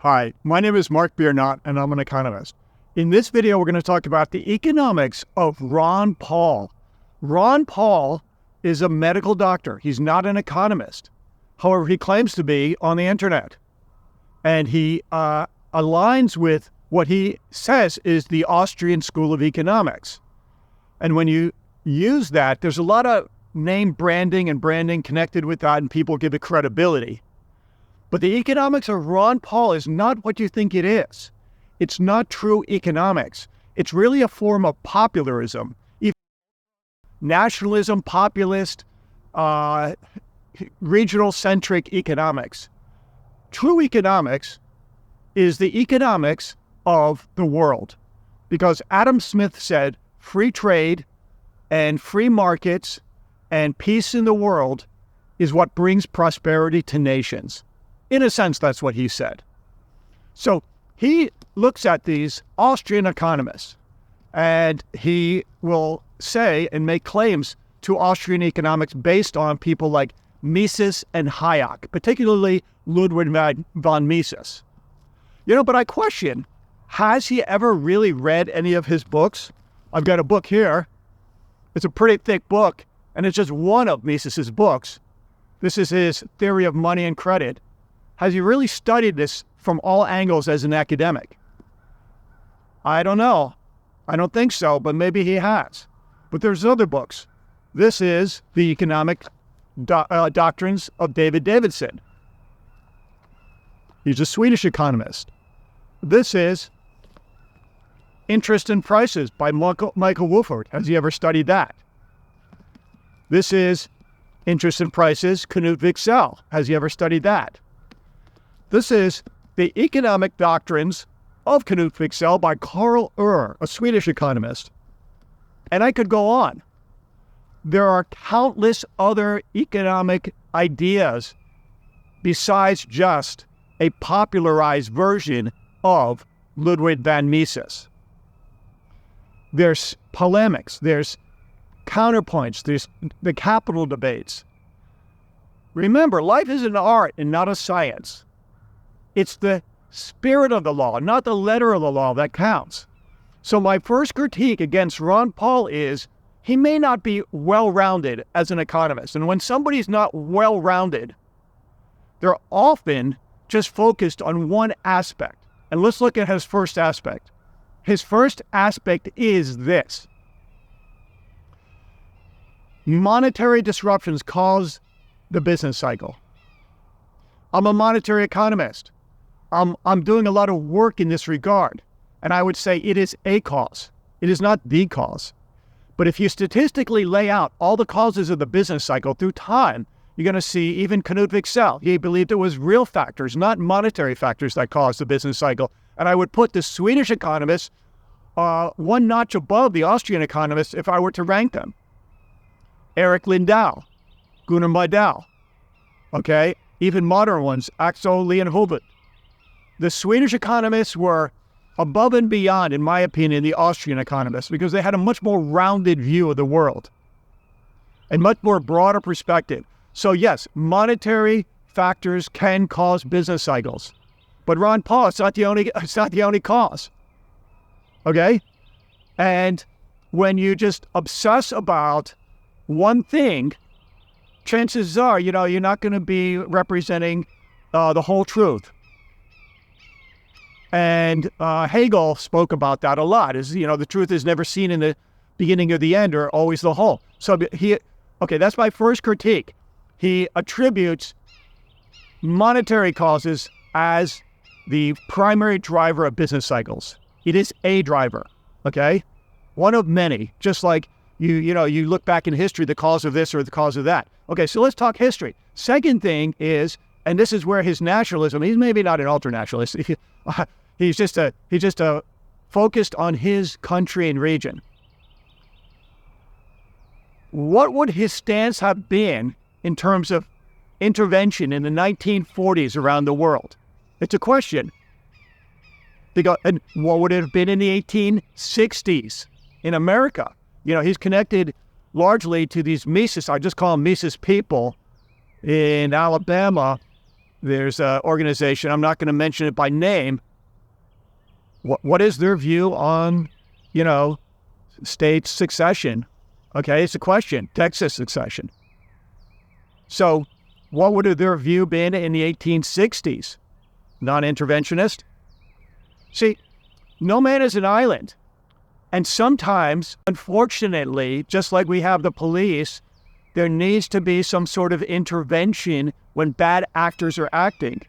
Hi, my name is Mark Biernot, and I'm an economist. In this video, we're going to talk about the economics of Ron Paul. Ron Paul is a medical doctor. He's not an economist. However, he claims to be on the internet. And he aligns with what he says is the Austrian School of Economics. And when you use that, there's a lot of name branding and branding connected with that, and people give it credibility. But the economics of Ron Paul is not what you think it is. It's not true economics. It's really a form of popularism, nationalism, populist, regional-centric economics. True economics is the economics of the world, because Adam Smith said free trade and free markets and peace in the world is what brings prosperity to nations. In a sense, that's what he said. So he looks at these Austrian economists, and he will say and make claims to Austrian economics based on people like Mises and Hayek, particularly Ludwig von Mises. But I question, has he ever really read any of his books? I've got a book here. It's a pretty thick book, and it's just one of Mises's books. This is his Theory of Money and Credit. Has he really studied this from all angles as an academic? I don't know. I don't think so, but maybe he has. But there's other books. This is The Economic Doctrines of David Davidson. He's a Swedish economist. This is Interest and Prices by Michael Wolfert. Has he ever studied that? This is Interest and Prices, Knut Wicksell. Has he ever studied that? This is The Economic Doctrines of Knut Wicksell by Karl Ur, a Swedish economist. And I could go on. There are countless other economic ideas besides just a popularized version of Ludwig von Mises. There's polemics, there's counterpoints, there's the capital debates. Remember, life is an art and not a science. It's the spirit of the law, not the letter of the law, that counts. So my first critique against Ron Paul is he may not be well-rounded as an economist. And when somebody's not well-rounded, they're often just focused on one aspect. And let's look at his first aspect. His first aspect is this. Monetary disruptions cause the business cycle. I'm a monetary economist. I'm doing a lot of work in this regard, and I would say it is a cause. It is not the cause. But if you statistically lay out all the causes of the business cycle through time, you're going to see even Knut Wicksell. He believed it was real factors, not monetary factors, that caused the business cycle. And I would put the Swedish economists one notch above the Austrian economists if I were to rank them. Eric Lindau, Gunnar Myrdal, okay? Even modern ones, Axel Leonhoved. The Swedish economists were above and beyond, in my opinion, the Austrian economists, because they had a much more rounded view of the world and much more broader perspective. So yes, monetary factors can cause business cycles, but Ron Paul, it's not the only cause. Okay? And when you just obsess about one thing, chances are, you're not going to be representing the whole truth. And Hegel spoke about that a lot. The truth is never seen in the beginning or the end, or always the whole. So that's my first critique. He attributes monetary causes as the primary driver of business cycles. It is a driver, okay? One of many, just like you look back in history, the cause of this or the cause of that. Okay, so let's talk history. Second thing is, and this is where his nationalism, he's maybe not an ultra-nationalist. He's just focused on his country and region. What would his stance have been in terms of intervention in the 1940s around the world? It's a question. And what would it have been in the 1860s in America? He's connected largely to these Mises, I just call them Mises people in Alabama there's an organization, I'm not going to mention it by name. What is their view on, state succession? Okay, it's a question, Texas succession. So what would have their view been in the 1860s? Non-interventionist? See, no man is an island. And sometimes, unfortunately, just like we have the police, there needs to be some sort of intervention when bad actors are acting.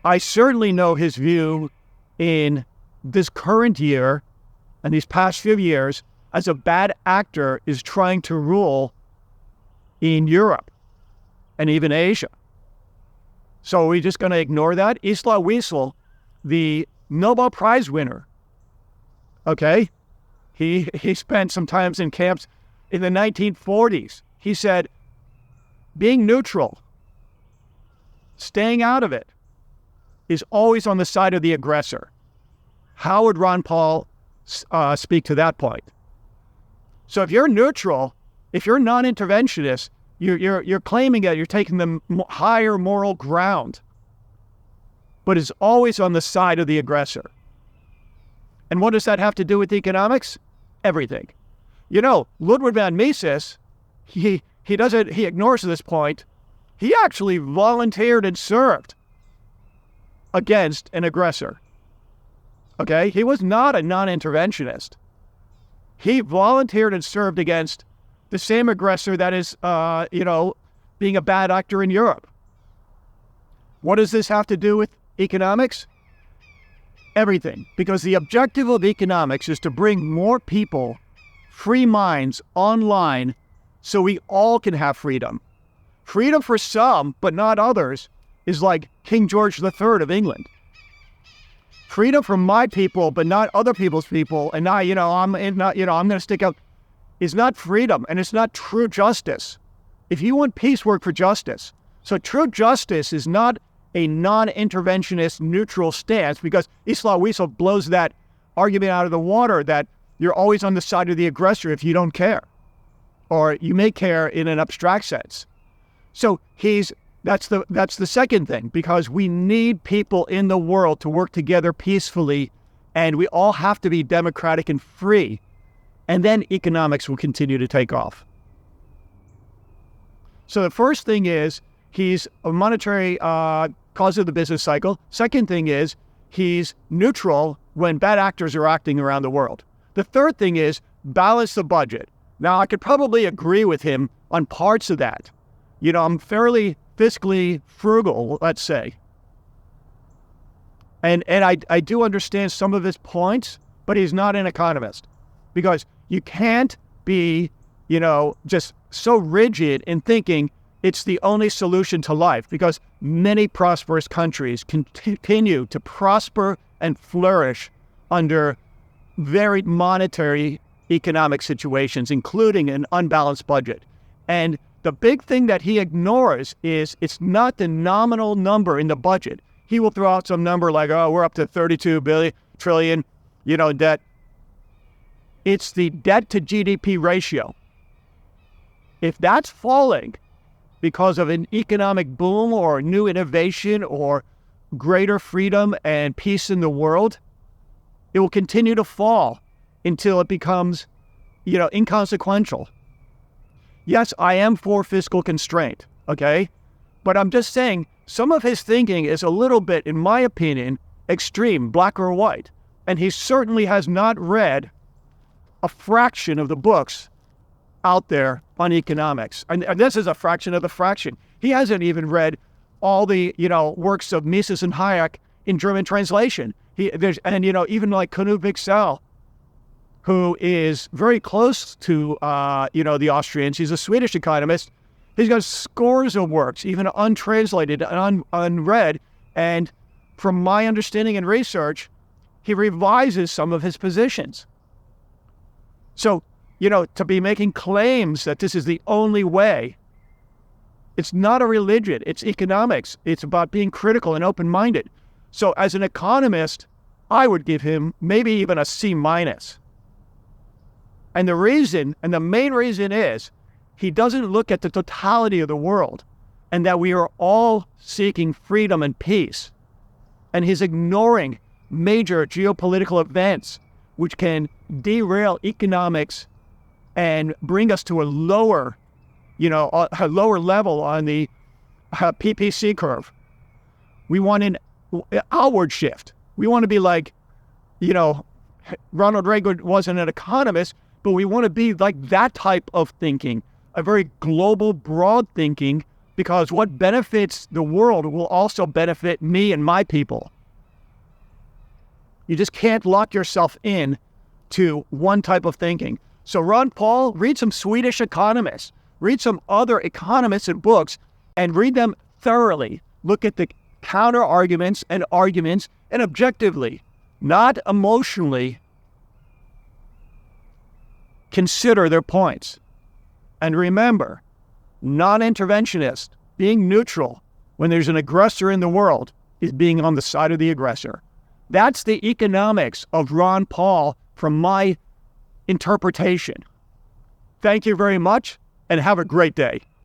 I certainly know his view in this current year and these past few years as a bad actor is trying to rule in Europe and even Asia. So are we just going to ignore that? Isla Wiesel, the Nobel Prize winner, okay? He spent some times in camps in the 1940s. He said, being neutral, staying out of it, is always on the side of the aggressor. How would Ron Paul speak to that point? So if you're neutral, if you're non-interventionist, you're claiming that you're taking the higher moral ground, but it's always on the side of the aggressor. And what does that have to do with economics? Everything. Ludwig von Mises, he ignores this point. He actually volunteered and served against an aggressor. Okay? He was not a non-interventionist. He volunteered and served against the same aggressor that is, being a bad actor in Europe. What does this have to do with economics? Everything. Because the objective of economics is to bring more people, free minds, online so we all can have freedom. Freedom for some, but not others, is like King George III of England. Freedom for my people, but not other people's people, and I'm going to stick out, is not freedom, and it's not true justice. If you want peace, work for justice. So true justice is not a non-interventionist neutral stance, because Isla Wiesel blows that argument out of the water that you're always on the side of the aggressor if you don't care, or you may care in an abstract sense. So that's the second thing, because we need people in the world to work together peacefully, and we all have to be democratic and free, and then economics will continue to take off. So the first thing is he's a monetary cause of the business cycle. Second thing is he's neutral when bad actors are acting around the world. The third thing is balance the budget. Now, I could probably agree with him on parts of that. I'm fairly fiscally frugal, let's say. And I do understand some of his points, but he's not an economist. Because you can't be, just so rigid in thinking it's the only solution to life, because many prosperous countries continue to prosper and flourish under varied monetary economic situations, including an unbalanced budget. And the big thing that he ignores is it's not the nominal number in the budget. He will throw out some number like, we're up to 32 trillion, debt. It's the debt to GDP ratio. If that's falling because of an economic boom or new innovation or greater freedom and peace in the world, it will continue to fall until it becomes, inconsequential. Yes, I am for fiscal constraint, okay? But I'm just saying some of his thinking is a little bit, in my opinion, extreme, black or white. And he certainly has not read a fraction of the books out there on economics. And this is a fraction of the fraction. He hasn't even read all the, works of Mises and Hayek in German translation. Even like Knut Wicksell, who is very close to, the Austrians. He's a Swedish economist. He's got scores of works, even untranslated and unread. And from my understanding and research, he revises some of his positions. So, to be making claims that this is the only way, it's not a religion, it's economics. It's about being critical and open-minded. So as an economist, I would give him maybe even a C-. And the main reason is, he doesn't look at the totality of the world. and that we are all seeking freedom and peace. And he's ignoring major geopolitical events which can derail economics and bring us to a lower level on the PPC curve. We want an outward shift. We want to be like, Ronald Reagan wasn't an economist, but we want to be like that type of thinking, a very global, broad thinking, because what benefits the world will also benefit me and my people. You just can't lock yourself in to one type of thinking. So Ron Paul, read some Swedish economists, read some other economists and books, and read them thoroughly. Look at the counter arguments and objectively, not emotionally, consider their points. And remember, non-interventionist, being neutral when there's an aggressor in the world, is being on the side of the aggressor. That's the economics of Ron Paul from my interpretation. Thank you very much, and have a great day.